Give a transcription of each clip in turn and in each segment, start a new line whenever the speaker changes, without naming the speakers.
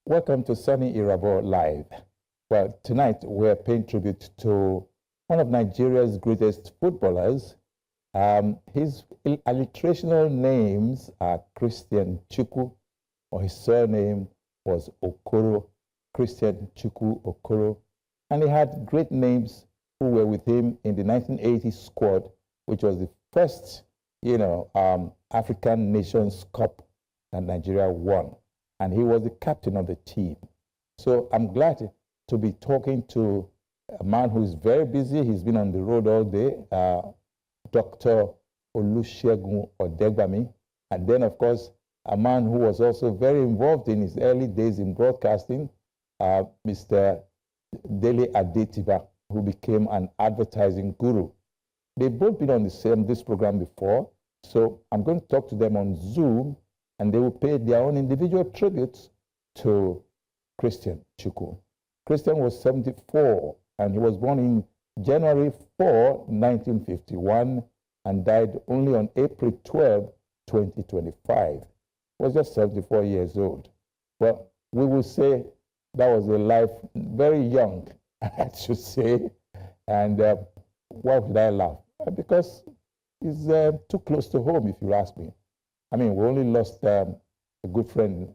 Welcome to Soni Irabor Live. Well, tonight we're paying tribute to one of Nigeria's greatest footballers. His alliterational names are Christian Chukwu, or his surname was Okoro, Christian Chukwu Okoro. And he had great names who were with him in the 1980 squad, which was the first, African Nations Cup that Nigeria won. And he was the captain of the team. So I'm glad to be talking to a man who is very busy. He's been on the road all day, Dr. Segun Odegbami. And then, of course, a man who was also very involved in his early days in broadcasting, Mr. Dele Adetiba, who became an advertising guru. They've both been on this program before, so I'm going to talk to them on Zoom, and they will pay their own individual tributes to Christian Chukwu. Christian was 74, and he was born in January 4, 1951, and died only on April 12, 2025. He was just 74 years old. Well, we will say that was a life very young, I should say. And why should I laugh? Because it's too close to home, if you ask me. I mean, we only lost a good friend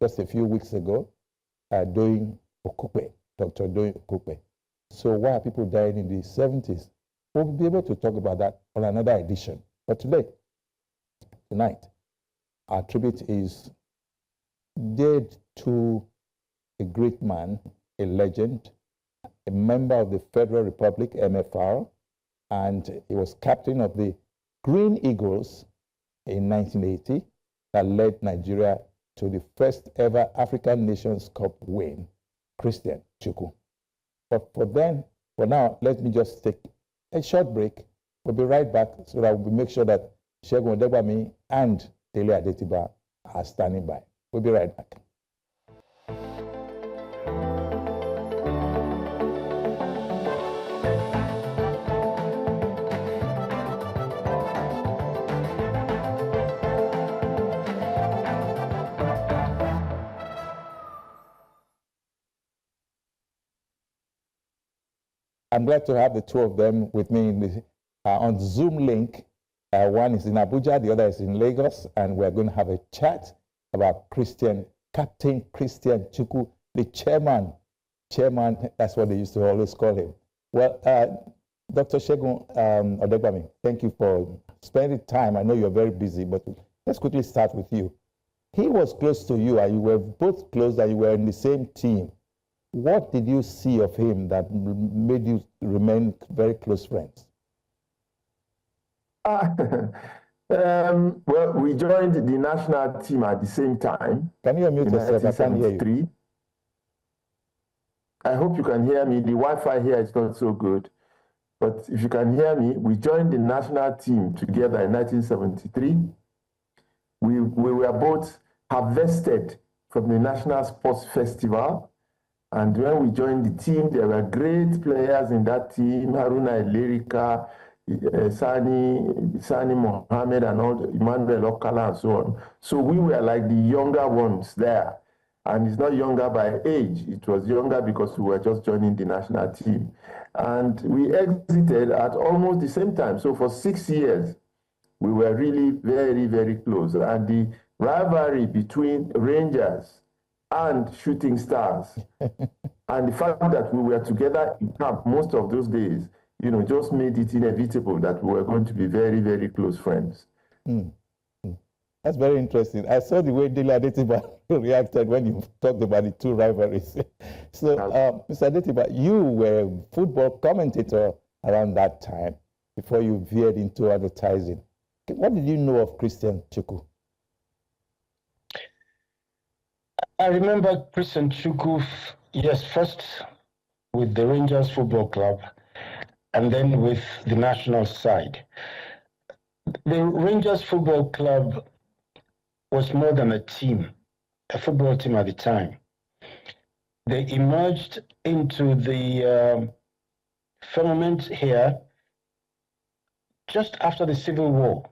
just a few weeks ago, Dr. Okukpe. So why are people dying in the 70s? We'll be able to talk about that on another edition. But tonight, our tribute is dead to a great man, a legend, a member of the Federal Republic, MFR, and he was captain of the Green Eagles in 1980 that led Nigeria to the first ever African Nations Cup win, Christian Chukwu. But for now, let me just take a short break. We'll be right back so that we'll make sure that Segun Odegbami and Dele Adetiba are standing by. We'll be right back. I'm glad to have the two of them with me on Zoom link. One is in Abuja, the other is in Lagos, and we're going to have a chat about Captain Christian Chukwu, the chairman, that's what they used to always call him. Well, Dr. Segun Odegbami, thank you for spending time. I know you're very busy, but let's quickly start with you. He was close to you, and you were both close, and you were in the same team. What did you see of him that made you remain very close friends?
Well, we joined the national team at the same time.
Can you unmute yourself? I can't hear you.
I hope you can hear me. The Wi-Fi here is not so good. But if you can hear me, we joined the national team together in 1973. We were both harvested from the National Sports Festival. And when we joined the team, there were great players in that team, Haruna Elerika, Sani Mohammed, and all, Emmanuel Okala, and so on. So we were like the younger ones there. And it's not younger by age. It was younger because we were just joining the national team. And we exited at almost the same time. So for 6 years, we were really very, very close. And the rivalry between Rangers and Shooting Stars, and the fact that we were together in camp most of those days, just made it inevitable that we were going to be very, very close friends.
That's very interesting. I saw the way Dele Adetiba reacted when you talked about the two rivalries. So, Mr. Adetiba, you were a football commentator around that time before you veered into advertising. What did you know of Christian Chukwu?
I remember Christian Chukwu, yes, first with the Rangers Football Club and then with the national side. The Rangers Football Club was more than a team, a football team at the time. They emerged into the firmament here just after the Civil War.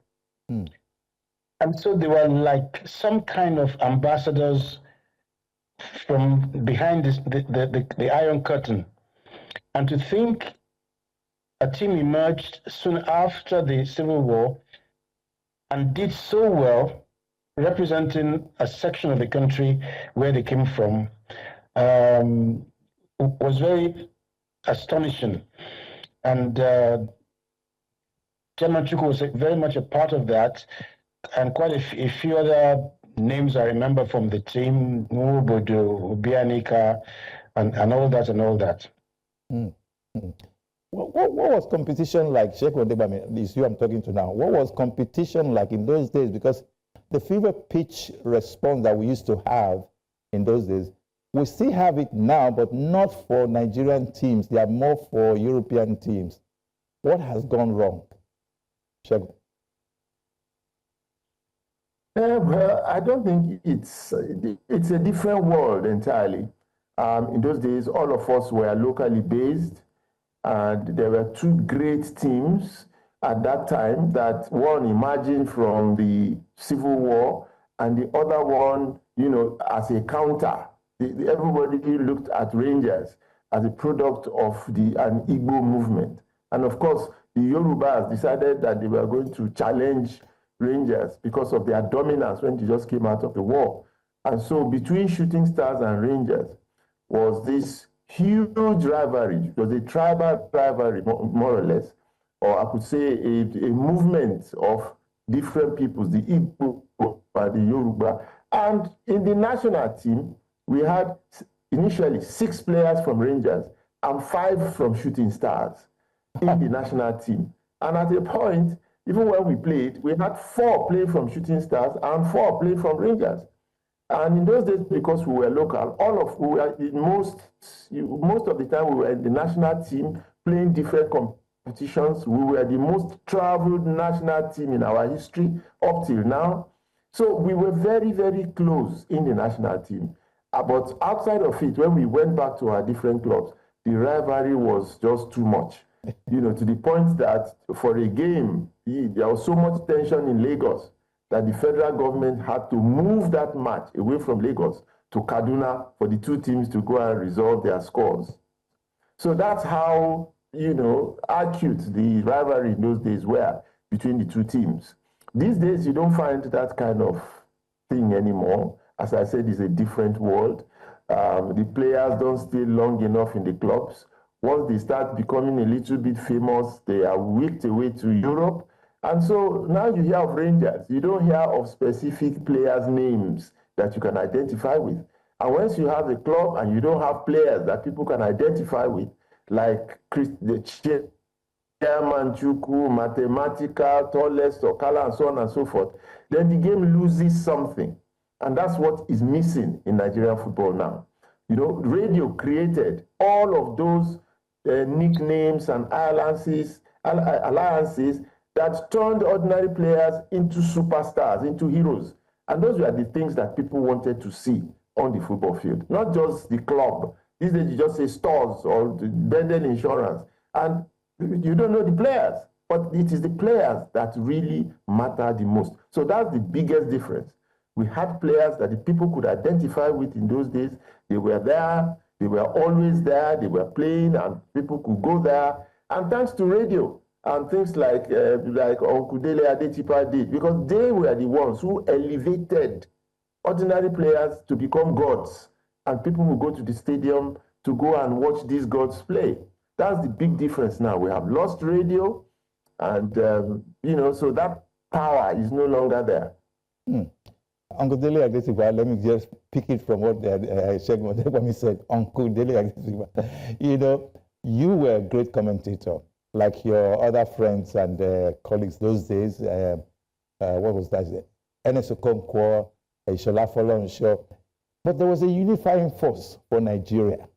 And so they were like some kind of ambassadors from behind the Iron Curtain. And to think a team emerged soon after the Civil War and did so well, representing a section of the country where they came from, was very astonishing. And Chairman Chukwu was very much a part of that, and quite a few other names I remember from the team, Nwubodo, Obianika, and all that.
What was competition like? Segun Odegbami, is you I'm talking to now. What was competition like in those days? Because the fever pitch response that we used to have in those days, we still have it now, but not for Nigerian teams. They are more for European teams. What has gone wrong? Segun?
Well, I don't think it's a different world entirely. In those days, all of us were locally based, and there were two great teams at that time, that one emerging from the Civil War and the other one, as a counter. Everybody looked at Rangers as a product of an Igbo movement. And of course, the Yorubas decided that they were going to challenge Rangers because of their dominance when they just came out of the war. And so between Shooting Stars and Rangers was this huge rivalry. It was a tribal rivalry, more or less, or I could say a movement of different peoples, the Igbo and the Yoruba. And in the national team, we had initially 6 players from Rangers and 5 from Shooting Stars in the national team. And at a point, even when we played, we had 4 playing from Shooting Stars and 4 playing from Rangers. And in those days, because we were local, most of the time we were in the national team playing different competitions. We were the most traveled national team in our history up till now. So we were very, very close in the national team. But outside of it, when we went back to our different clubs, the rivalry was just too much. To the point that for a game, there was so much tension in Lagos that the federal government had to move that match away from Lagos to Kaduna for the two teams to go and resolve their scores. So that's how, acute the rivalry in those days were between the two teams. These days, you don't find that kind of thing anymore. As I said, it's a different world. The players don't stay long enough in the clubs. Once they start becoming a little bit famous, they are whisked away to Europe. And so now you hear of Rangers. You don't hear of specific players' names that you can identify with. And once you have a club and you don't have players that people can identify with, like the chairman, Chukwu, mathematical, tallest, Okala, and so on and so forth, then the game loses something. And that's what is missing in Nigerian football now. Radio created all of those nicknames and alliances that turned ordinary players into superstars, into heroes. And those were the things that people wanted to see on the football field, not just the club. These days you just say stores or the Bendel Insurance, and you don't know the players, but it is the players that really matter the most. So that's the biggest difference. We had players that the people could identify with in those days. They were there, they were always there, they were playing, and people could go there. And thanks to radio and things like Uncle Dele Adetiba did, because they were the ones who elevated ordinary players to become gods. And people will go to the stadium to go and watch these gods play. That's the big difference now. We have lost radio, and, so that power is no longer there.
Uncle Dele Adetiba, let me just pick it from what Segun Odegbami said. Uncle Dele Adetiba, you were a great commentator, like your other friends and colleagues those days. What was that? Ernest Okonkwo, Ishola Folorunso. But there was a unifying force for Nigeria.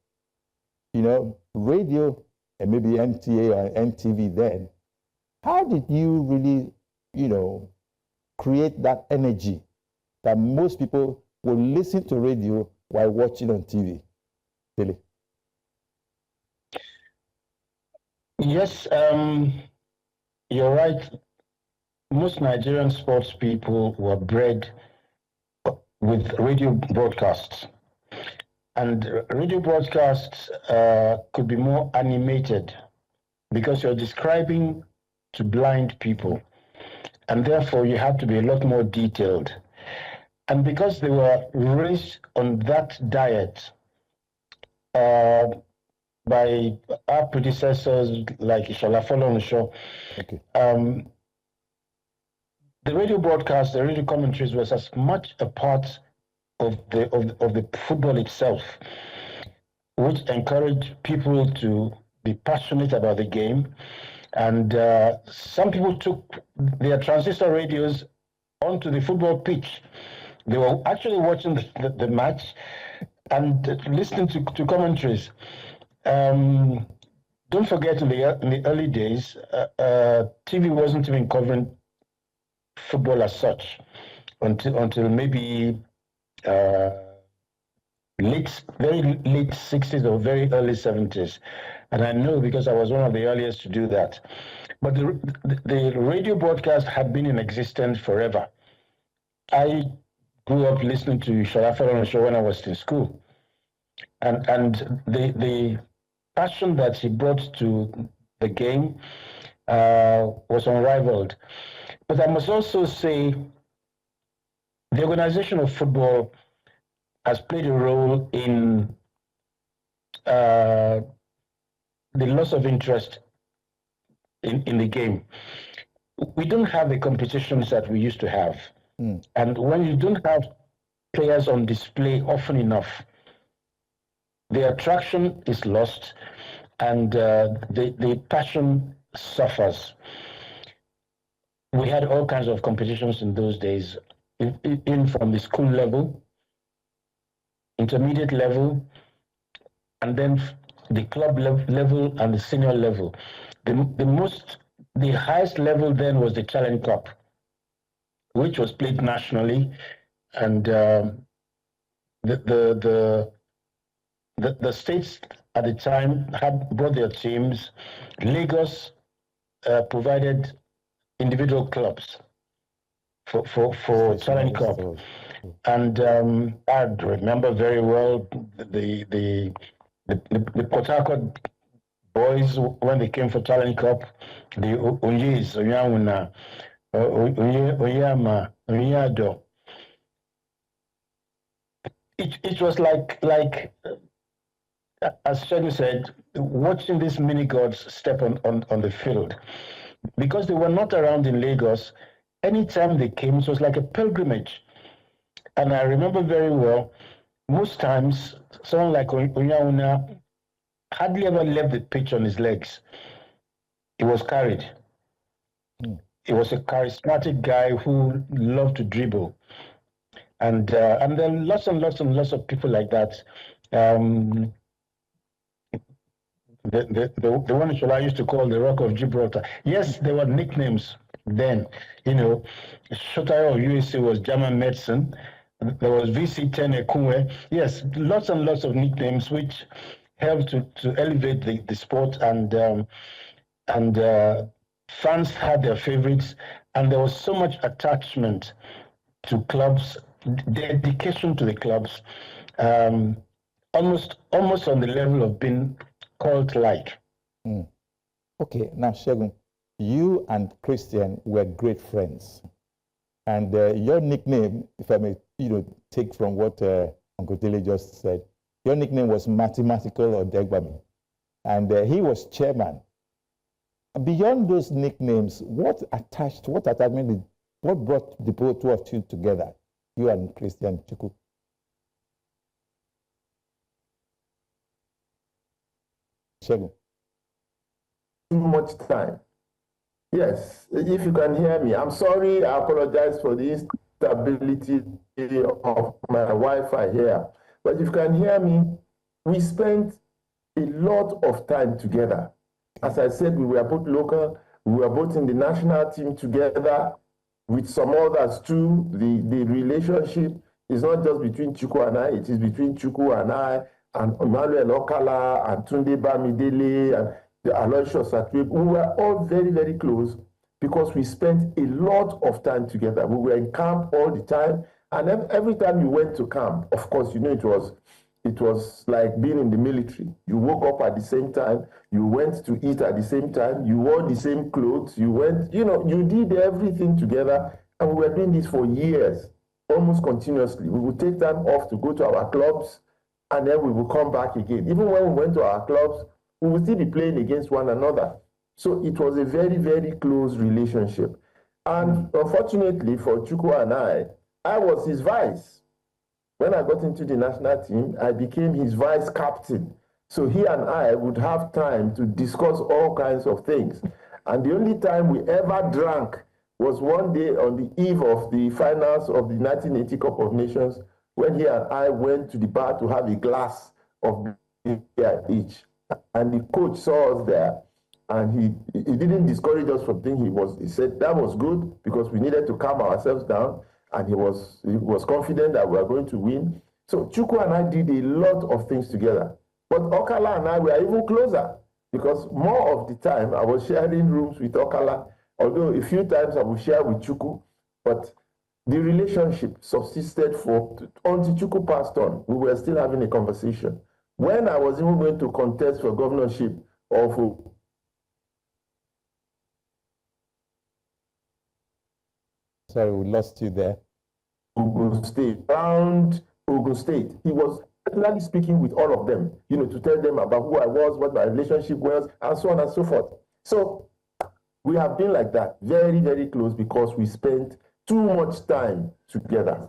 Radio, and maybe NTA or NTV then. How did you really, create that energy that most people will listen to radio while watching on TV? Really?
Yes, you're right. Most Nigerian sports people were bred with radio broadcasts. And radio broadcasts could be more animated because you're describing to blind people. And therefore, you have to be a lot more detailed. And because they were raised on that diet by our predecessors like Ishola Folorunsho, the radio broadcasts, the radio commentaries was as much a part of the football itself, which encouraged people to be passionate about the game. And some people took their transistor radios onto the football pitch. They were actually watching the match and listening to commentaries. Don't forget, in the early days, TV wasn't even covering football as such until maybe very late 60s or very early 70s. And I know because I was one of the earliest to do that. But the radio broadcast had been in existence forever. I grew up listening to Ishola Folorunsho when I was in school. And the passion that he brought to the game was unrivaled. But I must also say the organization of football has played a role in the loss of interest in the game. We don't have the competitions that we used to have. And when you don't have players on display often enough, the attraction is lost and the passion suffers. We had all kinds of competitions in those days, in from the school level, intermediate level, and then the club level and the senior level. The highest level then was the Challenge Cup, which was played nationally, and the states at the time had brought their teams. Lagos provided individual clubs for Challenge Cup, and I remember very well the Port Harcourt boys when they came for Challenge Cup, the Onyes, Onyawuna, Onyama, Onyado. It was like as Segun said, watching these mini gods step on the field. Because they were not around in Lagos, anytime they came, it was like a pilgrimage. And I remember very well, most times, someone like Onyauna hardly ever left the pitch on his legs. He was carried. He was a charismatic guy who loved to dribble. And then lots and lots and lots of people like that. The one Shola used to call the Rock of Gibraltar. Yes, there were nicknames then. You know, Shotayo of USA was German medicine. There was VC10 Ekunwe. Yes, lots and lots of nicknames which helped to elevate the sport, and fans had their favorites, and there was so much attachment to clubs, dedication to the clubs, almost on the level of being cult-like.
Okay, now Segun, you and Christian were great friends, and your nickname, if I may, take from what Uncle Dele just said, your nickname was Mathematical Odegbami, and he was chairman. Beyond those nicknames, what brought the both of you together, you and Christian Chukwu? Segun.
Too much time. Yes, if you can hear me. I'm sorry, I apologize for the instability of my Wi-Fi here. But if you can hear me, we spent a lot of time together. As I said, we were both local, we were both in the national team together with some others too. The relationship is not just between Chukwu and I, it is between Chukwu and I, and Emmanuel Okala, and Tunde Bamidele, and the Aloysius Atwebe. We were all very, very close because we spent a lot of time together. We were in camp all the time, and every time you went to camp, of course, it was it was like being in the military. You woke up at the same time, you went to eat at the same time, you wore the same clothes, you went, you did everything together. And we were doing this for years, almost continuously. We would take time off to go to our clubs, and then we would come back again. Even when we went to our clubs, we would still be playing against one another. So it was a very, very close relationship. And unfortunately for Chukwu and I was his vice. When I got into the national team, I became his vice captain. So he and I would have time to discuss all kinds of things. And the only time we ever drank was one day on the eve of the finals of the 1980 Cup of Nations, when he and I went to the bar to have a glass of beer each. And the coach saw us there, and he didn't discourage us from thinking. He said that was good because we needed to calm ourselves down, and he was confident that we were going to win. So Chukwu and I did a lot of things together. But Okala and I were even closer, because more of the time I was sharing rooms with Okala, although a few times I would share with Chukwu. But the relationship subsisted until Chukwu passed on. We were still having a conversation. When I was even going to contest for governorship of
Sorry, we lost you there.
Ogun State, around Ogun State, he was personally speaking with all of them, to tell them about who I was, what my relationship was, and so on and so forth. So we have been like that, very, very close, because we spent too much time together.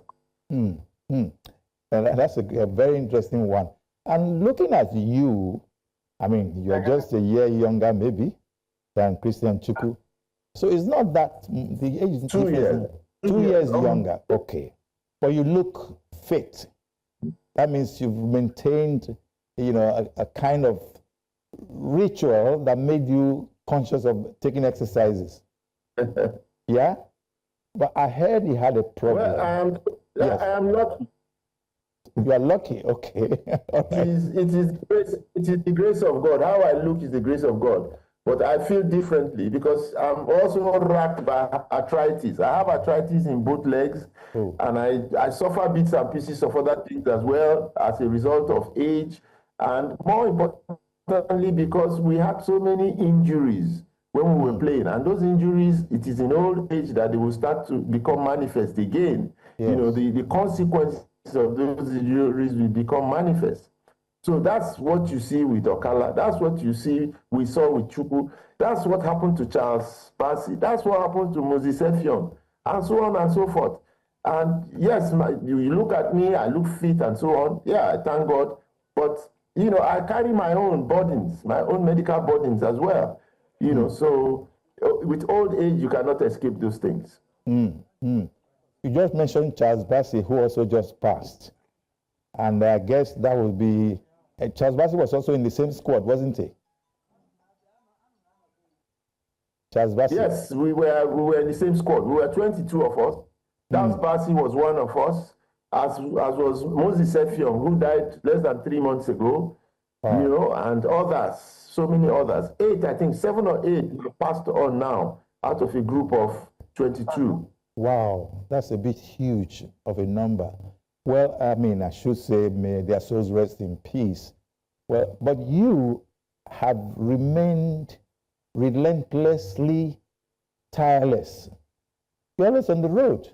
And that's a very interesting one. And looking at you, I mean, you're just a year younger, maybe, than Christian Chukwu. So it's not that the age is
2 years.
2 years younger, okay. But you look fit. That means you've maintained, a kind of ritual that made you conscious of taking exercises. Yeah? But I heard he had a problem.
Well,
Yes.
I am lucky.
You are lucky, okay.
It is the grace of God. How I look is the grace of God. But I feel differently because I'm also racked by arthritis. I have arthritis in both legs, and I suffer bits and pieces of other things as well as a result of age, and more importantly because we had so many injuries when we were playing. And those injuries, it is in old age that they will start to become manifest again.
Yes.
The consequences of those injuries will become manifest. So that's what you see with Okala. That's what we saw with Chukwu. That's what happened to Charles Bassey. That's what happened to Moses Effiong, and so on and so forth. And yes, you look at me, I look fit and so on. Yeah, thank God. But, I carry my own burdens, my own medical burdens as well. So with old age, you cannot escape those things.
You just mentioned Charles Bassey, who also just passed. And I guess that would be, Charles Bassey was also in the same squad, wasn't he? Charles Bassey?
Yes, we were in the same squad. We were 22 of us. Charles Bassey was one of us, as was Moses Effiong, who died less than 3 months ago, and others, so many others. 8, I think, 7 or 8 passed on now out of a group of 22.
Wow, that's a bit huge of a number. Well, I mean, I should say, may their souls rest in peace. Well, but you have remained relentlessly tireless. You're always on the road.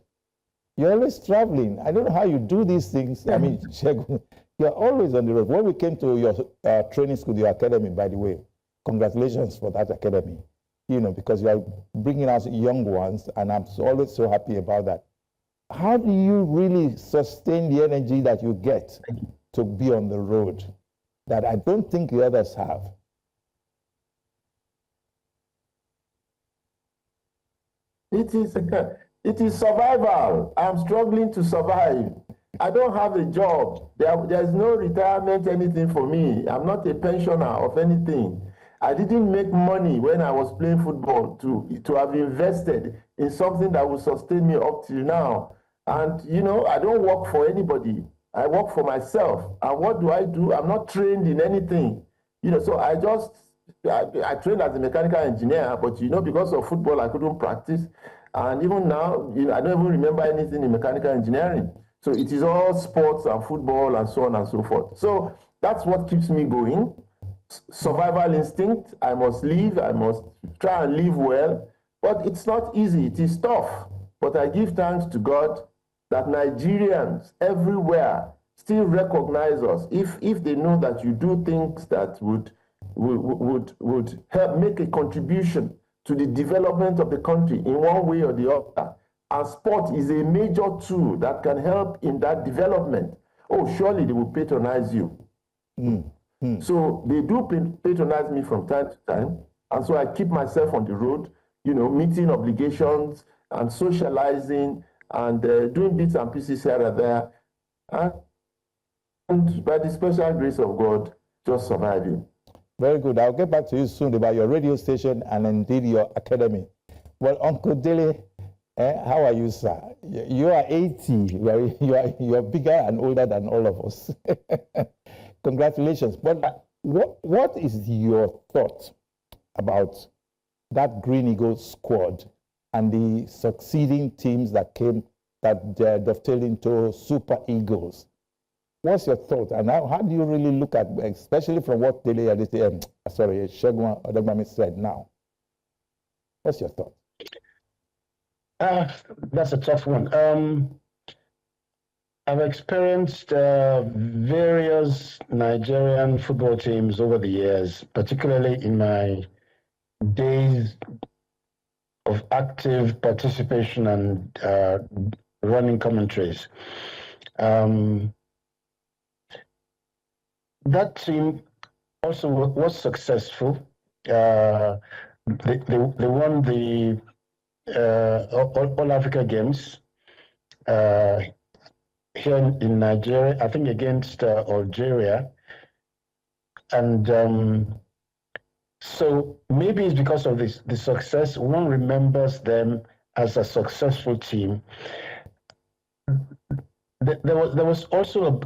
You're always traveling. I don't know how you do these things. I mean, Segun, you're always on the road. When we came to your training school, your academy, by the way, congratulations for that academy. Because you are bringing out young ones, and I'm always so happy about that. How do you really sustain the energy that you get to be on the road that I don't think the others have?
It is survival. I'm struggling to survive. I don't have a job. There's no retirement, anything for me. I'm not a pensioner of anything. I didn't make money when I was playing football to have invested in something that will sustain me up till now. And, I don't work for anybody. I work for myself. And what do? I'm not trained in anything. So I trained as a mechanical engineer, but, because of football, I couldn't practice. And even now, I don't even remember anything in mechanical engineering. So it is all sports and football and so on and so forth. So that's what keeps me going. Survival instinct. I must live. I must try and live well. But it's not easy. It is tough. But I give thanks to God that Nigerians everywhere still recognize us. If they know that you do things that would help make a contribution to the development of the country in one way or the other, and sport is a major tool that can help in that development, oh, surely they will patronize you. So they do patronize me from time to time, and so I keep myself on the road, meeting obligations and socializing and doing bits and pieces here and there, and by the special grace of God, just surviving.
Very good. I'll get back to you soon about your radio station and indeed your academy. Well, Uncle Dele, how are you, sir? You are 80. You are bigger and older than all of us. Congratulations. But what is your thought about that Green Eagles squad and the succeeding teams that dovetailed into Super Eagles? What's your thought? And how do you really look at, especially from what Dele Adetiba, Segun Odegbami said now? What's your thought?
That's a tough one. I've experienced various Nigerian football teams over the years, particularly in my days of active participation and running commentaries. That team also was successful. They won the All Africa Games here in Nigeria, I think against Algeria. And so maybe it's because of the success, one remembers them as a successful team. There was also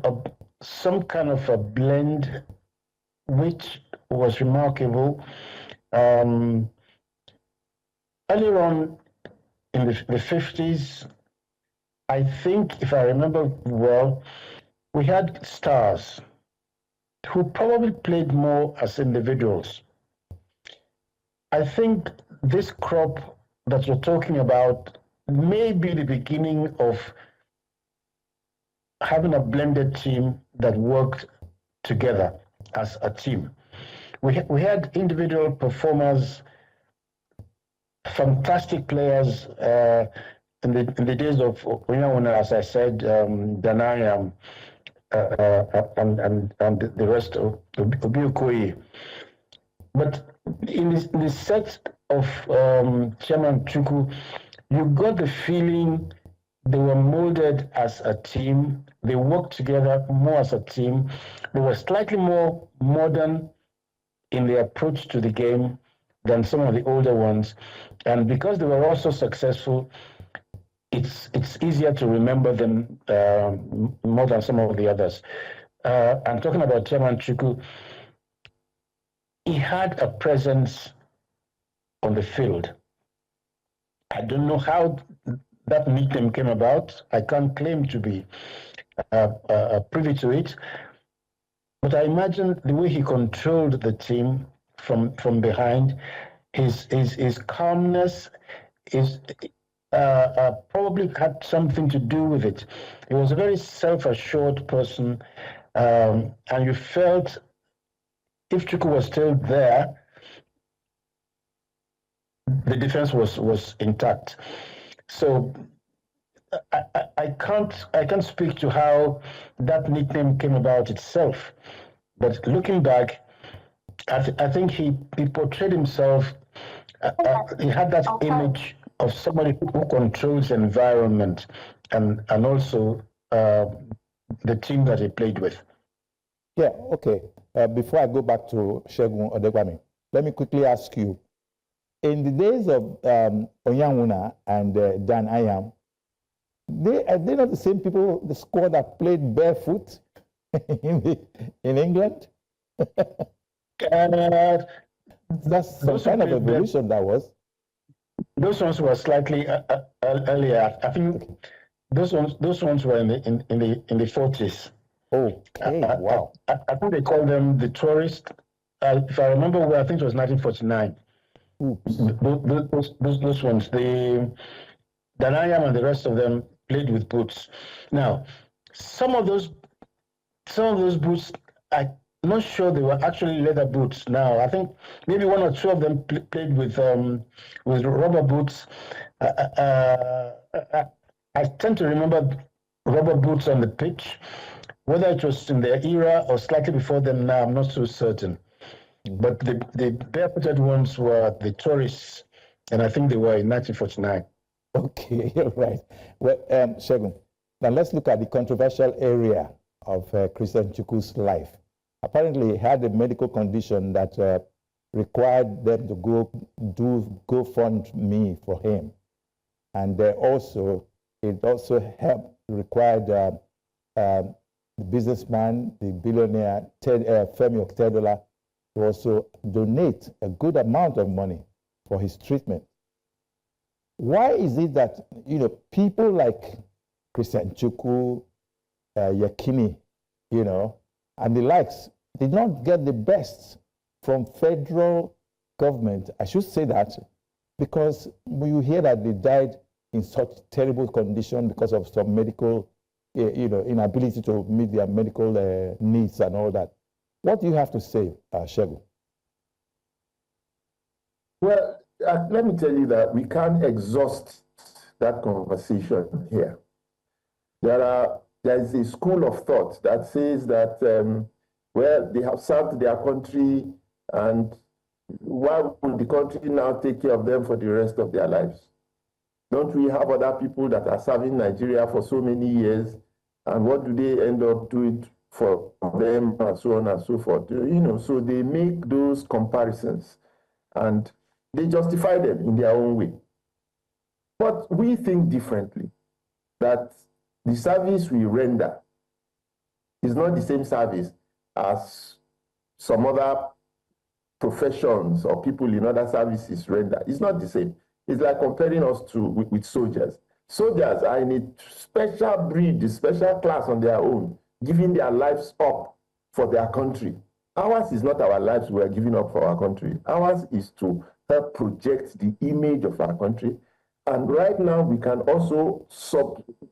some kind of a blend which was remarkable. Earlier on in the 50s, I think, if I remember well, we had stars who probably played more as individuals. I think this crop that you're talking about may be the beginning of having a blended team that worked together as a team. We had individual performers, fantastic players in the days of, as I said, Danayam and the rest of Obiokoi. But in the set of Chairman Chukwu, you got the feeling they were molded as a team. They worked together more as a team. They were slightly more modern in their approach to the game than some of the older ones. And because they were also successful, it's easier to remember them more than some of the others. I'm talking about Chairman Chukwu. He had a presence on the field. I don't know how that nickname came about. I can't claim to be privy to it, but I imagine the way he controlled the team from behind, his calmness is probably had something to do with it. He was a very self-assured person, and you felt if Chukwu was still there, the defense was intact. So I can't speak to how that nickname came about itself, but looking back, I think he portrayed himself. He had that image of somebody who controls the environment and also the team that he played with.
Yeah. Okay. Before I go back to Segun Odegbami, let me quickly ask you. In the days of Onyanwuna and Dan Ayam, are they not the same people, the squad that played barefoot in England? That's some kind of evolution that was.
Those ones were slightly earlier. I think Those ones were in the 40s.
Okay, wow.
I think they called them the tourist. If I remember well, I think it was 1949.
Oops.
Those ones, the Danayam and the rest of them played with boots. Now, some of those boots, I'm not sure they were actually leather boots. Now, I think maybe one or two of them played with rubber boots. I tend to remember rubber boots on the pitch. Whether it was in their era or slightly before them now, I'm not so certain. But the barefooted ones were the tourists, and I think they were in 1949.
Okay, you're right. Well, Segun, now let's look at the controversial area of Christian Chukwu's life. Apparently, he had a medical condition that required them to go do GoFundMe for him. And it also required the businessman, the billionaire Femi Otedola, to also donate a good amount of money for his treatment. Why is it that people like Christian Chukwu, Yakini, and the likes did not get the best from federal government? I should say that because you hear that they died in such terrible condition because of some medical, inability to meet their medical needs and all that. What do you have to say, Segun?
Well, let me tell you that we can't exhaust that conversation here. There is a school of thought that says that, they have served their country, and why would the country now take care of them for the rest of their lives? Don't we have other people that are serving Nigeria for so many years, and what do they end up doing for them, and so on and so forth? So they make those comparisons, and they justify them in their own way. But we think differently, that the service we render is not the same service as some other professions or people in other services render. It's not the same. It's like comparing us with soldiers. Soldiers are in a special breed, a special class on their own, giving their lives up for their country. Ours is not our lives we are giving up for our country. Ours is to help project the image of our country. And right now, we can also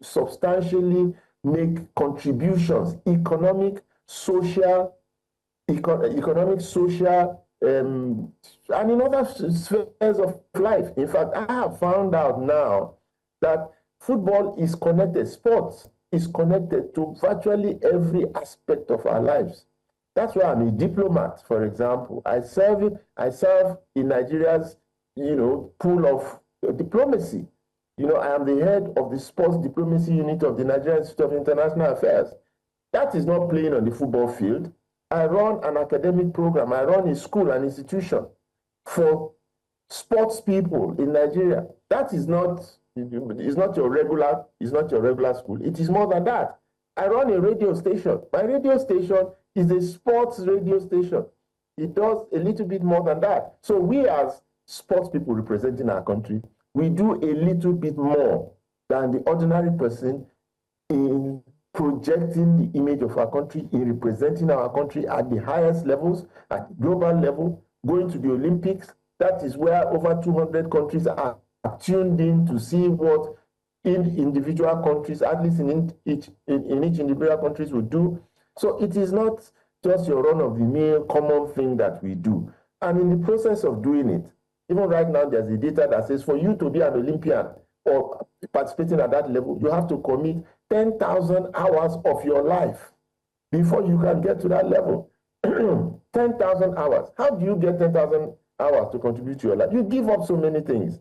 substantially make contributions, economic, social, and in other spheres of life. In fact, I have found out now that football is connected, sports is connected to virtually every aspect of our lives. That's why I'm a diplomat, for example. I serve in Nigeria's, pool of diplomacy. I am the head of the sports diplomacy unit of the Nigerian Institute of International Affairs. That is not playing on the football field. I run an academic program. I run a school, an institution for sports people in Nigeria. That is not, your regular school. It is more than that. I run a radio station. My radio station is a sports radio station. It does a little bit more than that. So we as sports people representing our country, we do a little bit more than the ordinary person in projecting the image of our country, in representing our country at the highest levels, at the global level, going to the Olympics. That is where over 200 countries are tuned in to see what individual countries, at least in each individual countries, will do. So it is not just your run-of-the-mill common thing that we do. And in the process of doing it, even right now, there's a data that says for you to be an Olympian or participating at that level, you have to commit 10,000 hours of your life before you can get to that level. 10,000 hours. How do you get 10,000 hours to contribute to your life? You give up so many things.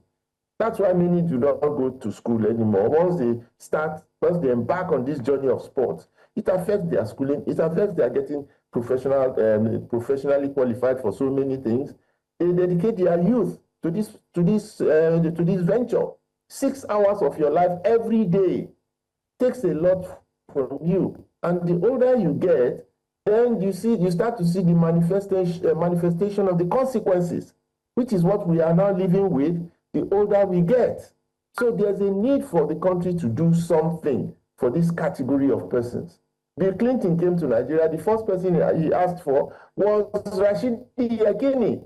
That's why many do not go to school anymore. Once they embark on this journey of sports, it affects their schooling. It affects their getting professionally qualified for so many things. They dedicate their youth to this venture. 6 hours of your life every day takes a lot from you. And the older you get, then you start to see the manifestation of the consequences, which is what we are now living with the older we get. So there's a need for the country to do something for this category of persons. Bill Clinton came to Nigeria. The first person he asked for was Rashidi Yekini.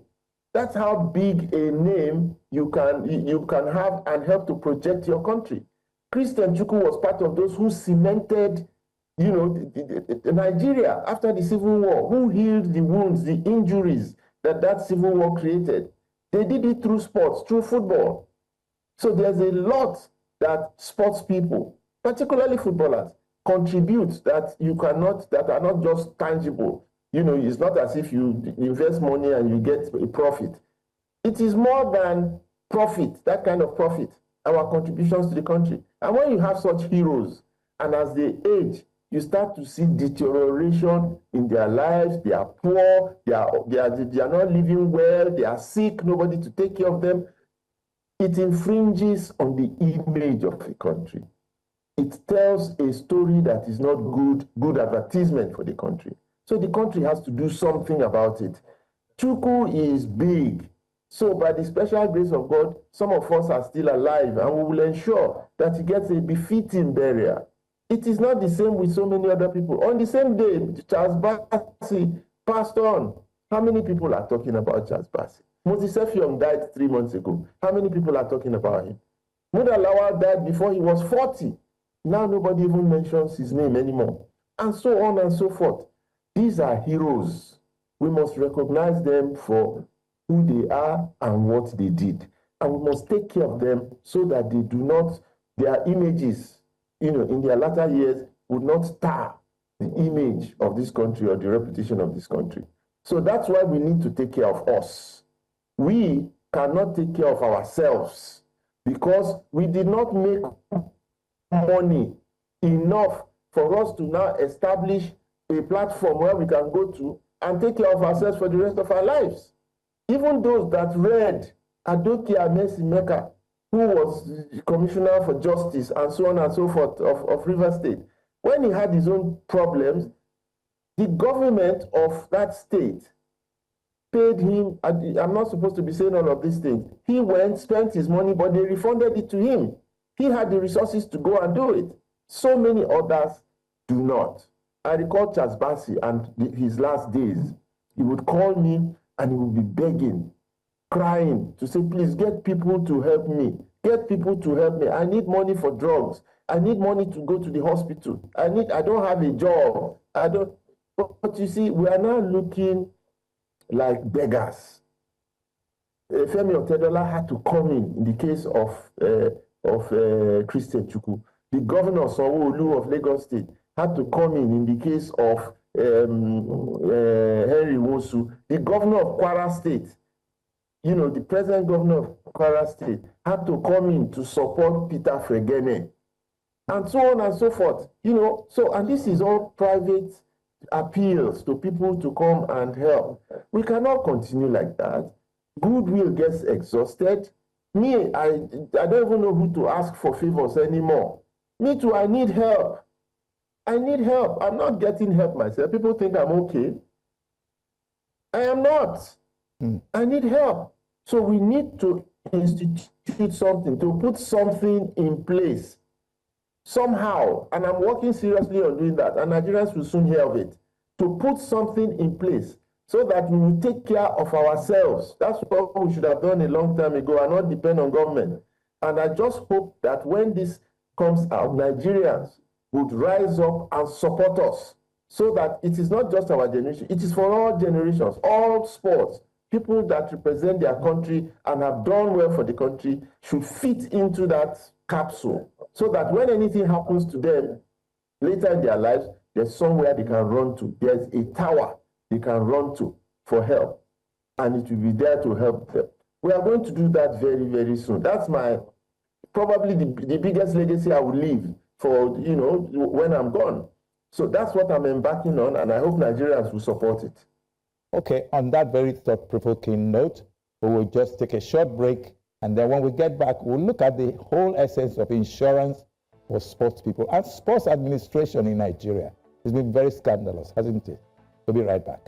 That's how big a name you can have and help to project your country. Christian Chukwu was part of those who cemented, Nigeria after the Civil War, who healed the wounds, the injuries that Civil War created. They did it through sports, through football. So there's a lot that sports people, particularly footballers, contribute that are not just tangible. It's not as if you invest money and you get a profit. It is more than profit, that kind of profit, our contributions to the country. And when you have such heroes, and as they age, you start to see deterioration in their lives. They are poor, they are not living well, they are sick, nobody to take care of them. It infringes on the image of the country. It tells a story that is not good advertisement for the country. So the country has to do something about it. Chukwu is big. So by the special grace of God, some of us are still alive, and we will ensure that he gets a befitting burial. It is not the same with so many other people. On the same day, Charles Bassey passed on. How many people are talking about Charles Bassey? Moses Effiong died 3 months ago. How many people are talking about him? Muda Lawal died before he was 40. Now nobody even mentions his name anymore. And so on and so forth. These are heroes. We must recognize them for who they are and what they did. And we must take care of them so that they do not, their images, in their latter years, would not tar the image of this country or the reputation of this country. So that's why we need to take care of us. We cannot take care of ourselves because we did not make money enough for us to now establish a platform where we can go to and take care of ourselves for the rest of our lives. Even those that read Adoke Amesi Meka, who was Commissioner for Justice and so on and so forth of River State, when he had his own problems, the government of that state paid him. I'm not supposed to be saying all of these things. He went, spent his money, but they refunded it to him. He had the resources to go and do it. So many others do not. I recall Charles Bassey and his last days. He would call me and he would be begging, crying to say, please get people to help me. Get people to help me. I need money for drugs. I need money to go to the hospital. I don't have a job. But you see, we are now looking like beggars. Femi Otedola had to come in the case of Christian Chukwu. The governor Sanwo-Olu of Lagos State had to come in the case of Henry Wosu. The governor of Kwara State, the present governor of Kwara State, had to come in to support Peter Fregene, and so on and so forth. And this is all private appeals to people to come and help. We cannot continue like that. Goodwill gets exhausted. Me, I don't even know who to ask for favors anymore. Me too, I need help. I need help. I'm not getting help myself. People think I'm okay. I am not. I need help. So we need to institute something, to put something in place somehow. And I'm working seriously on doing that. And Nigerians will soon hear of it. To put something in place so that we will take care of ourselves. That's what we should have done a long time ago and not depend on government. And I just hope that when this comes out, Nigerians would rise up and support us so that it is not just our generation, it is for all generations, all sports. People that represent their country and have done well for the country should fit into that capsule so that when anything happens to them later in their lives, there's somewhere they can run to. There's a tower they can run to for help, and it will be there to help them. We are going to do that very, very soon. That's probably the biggest legacy I will leave for, when I'm gone. So that's what I'm embarking on, and I hope Nigerians will support it.
Okay, on that very thought-provoking note, we will just take a short break, and then when we get back, we'll look at the whole essence of insurance for sports people and sports administration in Nigeria. It's been very scandalous, hasn't it? We'll be right back.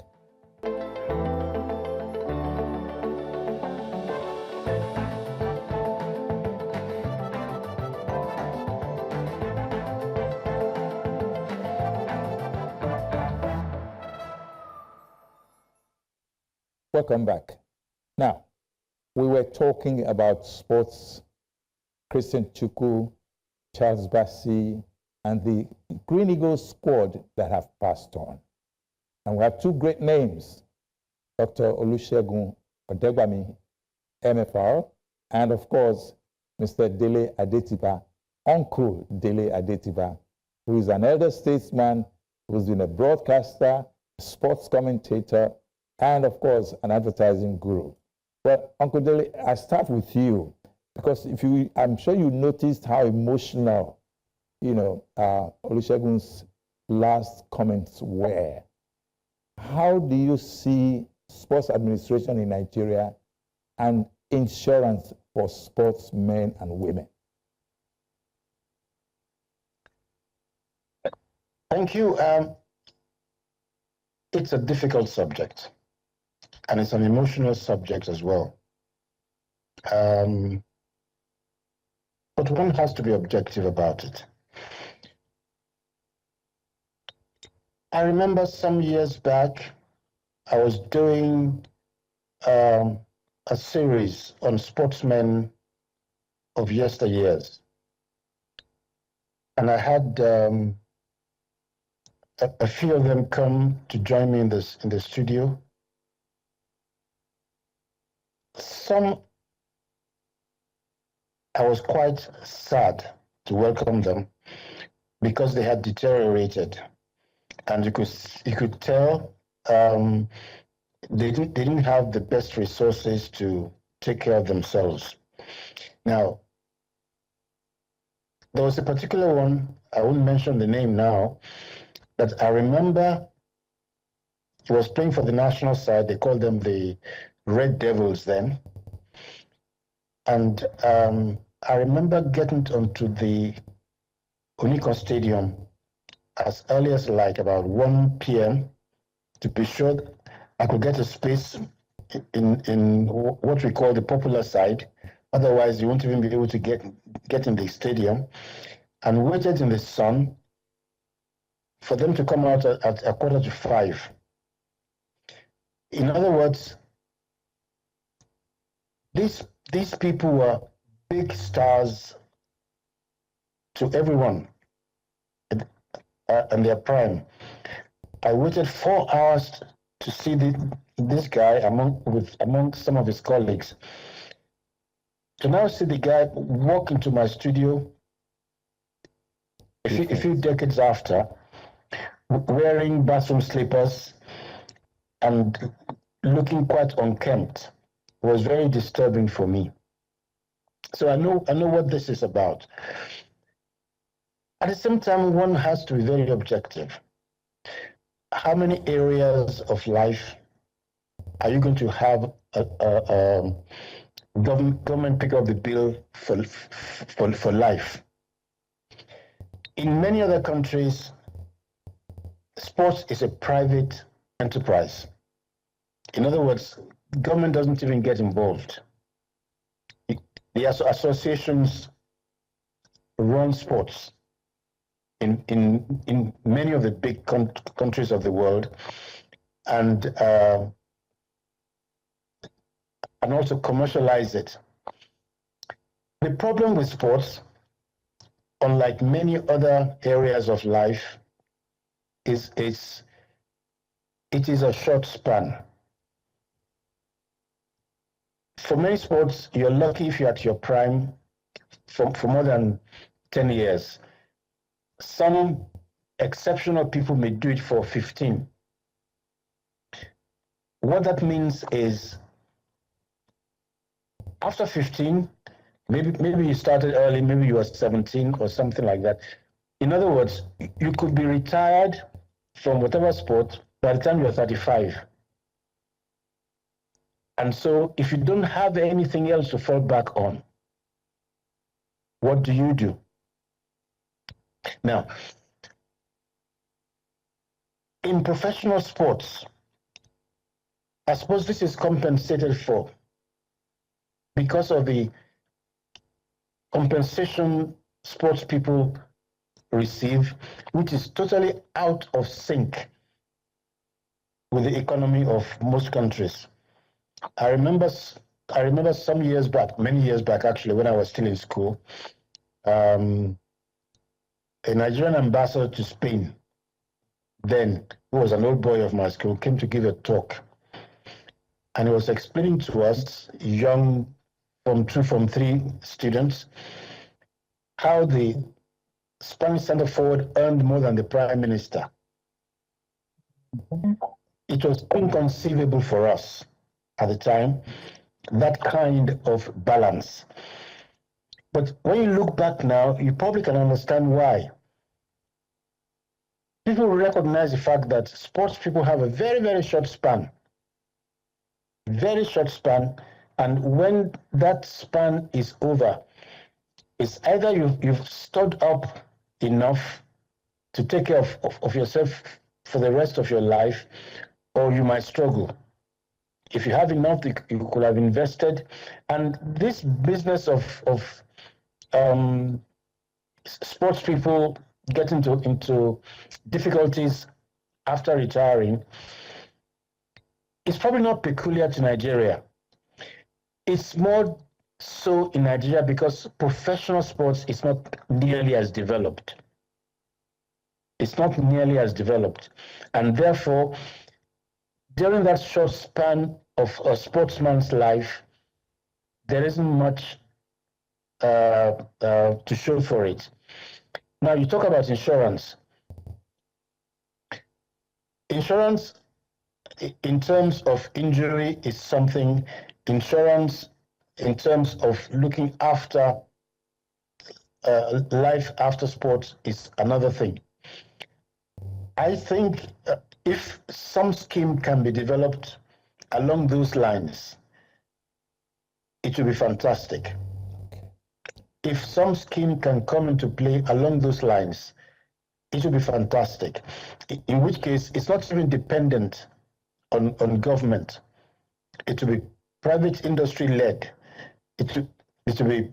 Welcome back. Now, we were talking about sports, Christian Chukwu, Charles Bassey, and the Green Eagles squad that have passed on. And we have two great names, Dr. Segun Odegbami, MFR, and of course, Mr. Dele Adetiba, Uncle Dele Adetiba, who is an elder statesman, who's been a broadcaster, sports commentator, and of course, an advertising guru. Well, Uncle Dele, I start with you, because I'm sure you noticed how emotional, Olusegun's last comments were. How do you see sports administration in Nigeria and insurance for sportsmen and women?
Thank you. It's a difficult subject, and it's an emotional subject as well. But one has to be objective about it. I remember some years back, I was doing a series on sportsmen of yesteryears. And I had a few of them come to join me in the studio. Some, I was quite sad to welcome them because they had deteriorated. And you could tell they didn't have the best resources to take care of themselves. Now, there was a particular one, I won't mention the name now, but I remember he was playing for the national side. They called them the Red Devils then. And I remember getting onto the Oniko Stadium as early as like about 1 p.m. to be sure I could get a space in what we call the popular side. Otherwise, you won't even be able to get in the stadium, and waited in the sun for them to come out at 4:45. In other words, these people were big stars to everyone in their prime. I waited 4 hours to see this guy among some of his colleagues. To now see the guy walk into my studio a few decades after, wearing bathroom slippers and looking quite unkempt, was very disturbing for me. So I know what this is about. At the same time, one has to be very objective. How many areas of life are you going to have government pick up the bill for life? In many other countries, sports is a private enterprise. In other words, government doesn't even get involved. The associations run sports in many of the big countries of the world, and also commercialize it. The problem with sports, unlike many other areas of life, it is a short span. For many sports, you're lucky if you're at your prime for more than 10 years. Some exceptional people may do it for 15. What that means is, after 15, maybe you started early, maybe you were 17 or something like that. In other words, you could be retired from whatever sport by the time you're 35. And so if you don't have anything else to fall back on, what do you do? Now, in professional sports, I suppose this is compensated for because of the compensation sports people receive, which is totally out of sync with the economy of most countries. I remember some years back, many years back actually, when I was still in school, a Nigerian ambassador to Spain, then, who was an old boy of my school, came to give a talk. And he was explaining to us, young Form 2, Form 3 students, how the Spanish center forward earned more than the prime minister. It was inconceivable for us at the time, that kind of balance. But when you look back now, you probably can understand why. People recognize the fact that sports people have a very, very short span. Very short span. And when that span is over, it's either you've stood up enough to take care of yourself for the rest of your life, or you might struggle. If you have enough, you could have invested. And this business of sports people get into difficulties after retiring, it's probably not peculiar to Nigeria. It's more so in Nigeria because professional sports is not nearly as developed. It's not nearly as developed. And therefore, during that short span of a sportsman's life, there isn't much to show for it. Now, you talk about insurance. Insurance, in terms of injury, is something. Insurance, in terms of looking after life after sports, is another thing. I think if some scheme can be developed along those lines, it will be fantastic. If some scheme can come into play along those lines, it will be fantastic. In which case, it's not even dependent on government. It will be private industry led. It will be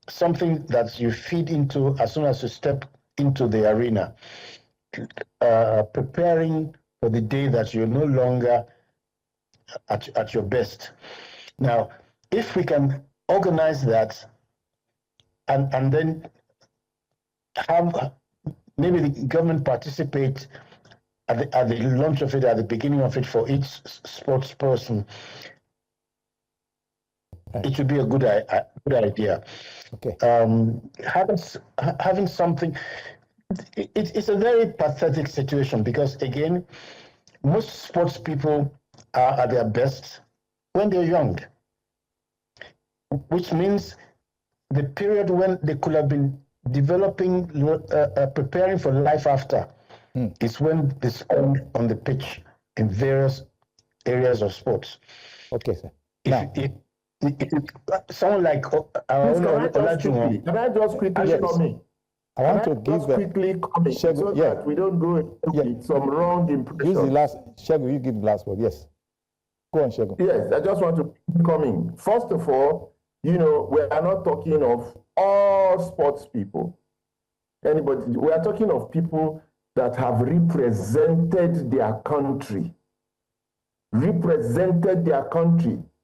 something that you feed into as soon as you step into the arena, preparing for the day that you're no longer at your best. Now, if we can organize that and then have maybe the government participate at the launch of it, at the beginning of it, for each sports person, it would be a good idea.
Okay.
Having something, it's a very pathetic situation because, again, most sports people are at their best when they're young, which means the period when they could have been developing, preparing for life after, is when they spend on the pitch in various areas of sports.
Okay, sir.
Someone like Olajuwon.
Can I just quickly come in?
I want to give
quickly comment so that we don't go into some wrong impression.
Use the last, Segun, you give the last word. Yes. Go on, Segun.
Yes, I just want to come in. First of all, we are not talking of all sports people. Anybody, we are talking of people that have represented their country,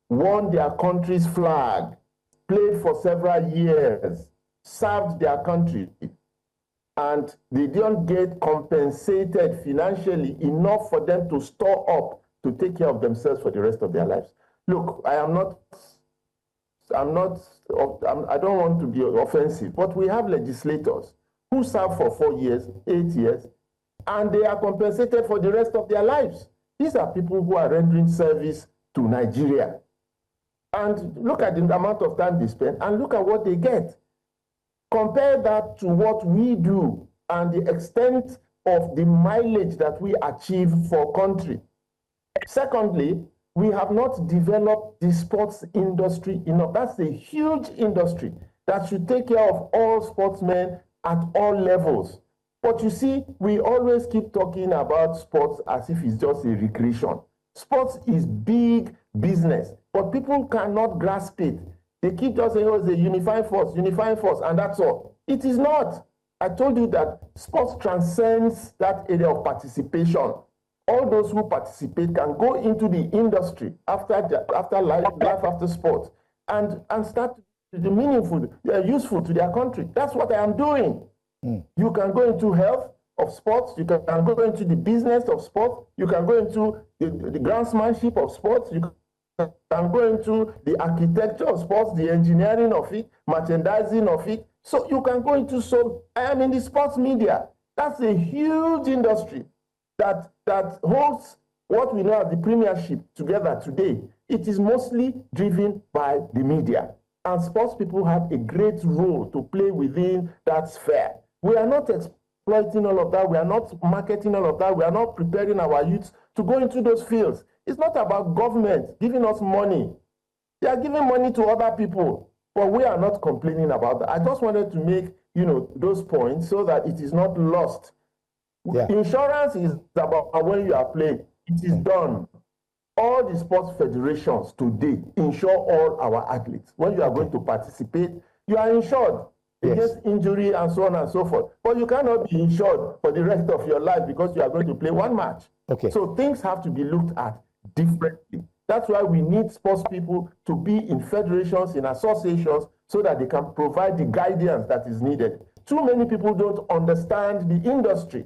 won their country's flag, played for several years, served their country, and they don't get compensated financially enough for them to store up to take care of themselves for the rest of their lives. Look, I don't want to be offensive, but we have legislators who serve for 4 years, 8 years, and they are compensated for the rest of their lives. These are people who are rendering service to Nigeria. And look at the amount of time they spend and look at what they get. Compare that to what we do and the extent of the mileage that we achieve for country. Secondly, we have not developed the sports industry enough. That's a huge industry that should take care of all sportsmen at all levels. But you see, we always keep talking about sports as if it's just a recreation. Sports is big business, but people cannot grasp it. They keep just saying, oh, it's a unifying force, and that's all. It is not. I told you that sports transcends that area of participation all those who participate can go into the industry after life after sport and start to be meaningful, useful to their country. That's what I am doing. You can go into health of sports, you can go into the business of sports, you can go into the groundsmanship of sports, you can go into the architecture of sports, the engineering of it, merchandising of it. So you can go into, I am in the sports media. That's a huge industry that holds what we know as the premiership together today. It is mostly driven by the media. And sports people have a great role to play within that sphere. We are not exploiting all of that. We are not marketing all of that. We are not preparing our youths to go into those fields. It's not about government giving us money. They are giving money to other people, but we are not complaining about that. I just wanted to make, those points so that it is not lost. Yeah. Insurance is about when you are playing. It is done. All the sports federations today insure all our athletes. When you are going to participate, you are insured against injury and so on and so forth. But you cannot be insured for the rest of your life because you are going to play one match. Okay. So things have to be looked at differently. That's why we need sports people to be in federations, in associations, so that they can provide the guidance that is needed. Too many people don't understand the industry.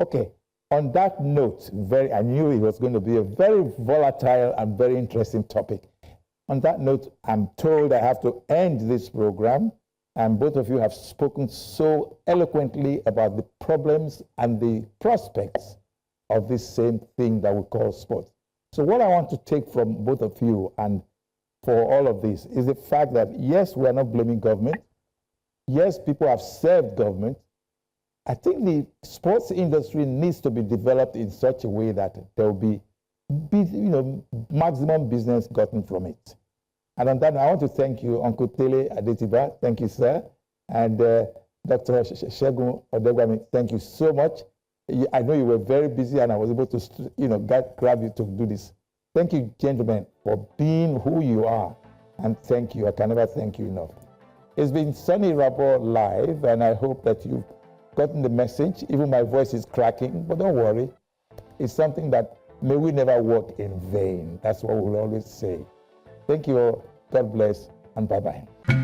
Okay. On that note, I knew it was going to be a very volatile and very interesting topic. On that note, I'm told I have to end this program, and both of you have spoken so eloquently about the problems and the prospects of this same thing that we call sport. So what I want to take from both of you and for all of this is the fact that, yes, we are not blaming government. Yes, people have served government. I think the sports industry needs to be developed in such a way that there will be maximum business gotten from it. And on that, I want to thank you, Uncle Dele Adetiba. Thank you, sir. And Dr. Segun Odegbami, thank you so much. I know you were very busy, and I was able to, grab you to do this. Thank you, gentlemen, for being who you are. And thank you. I can never thank you enough. It's been Soni Irabor Live, and I hope that you've gotten the message. Even my voice is cracking, but don't worry. It's something that may we never work in vain. That's what we'll always say. Thank you all. God bless, and bye-bye.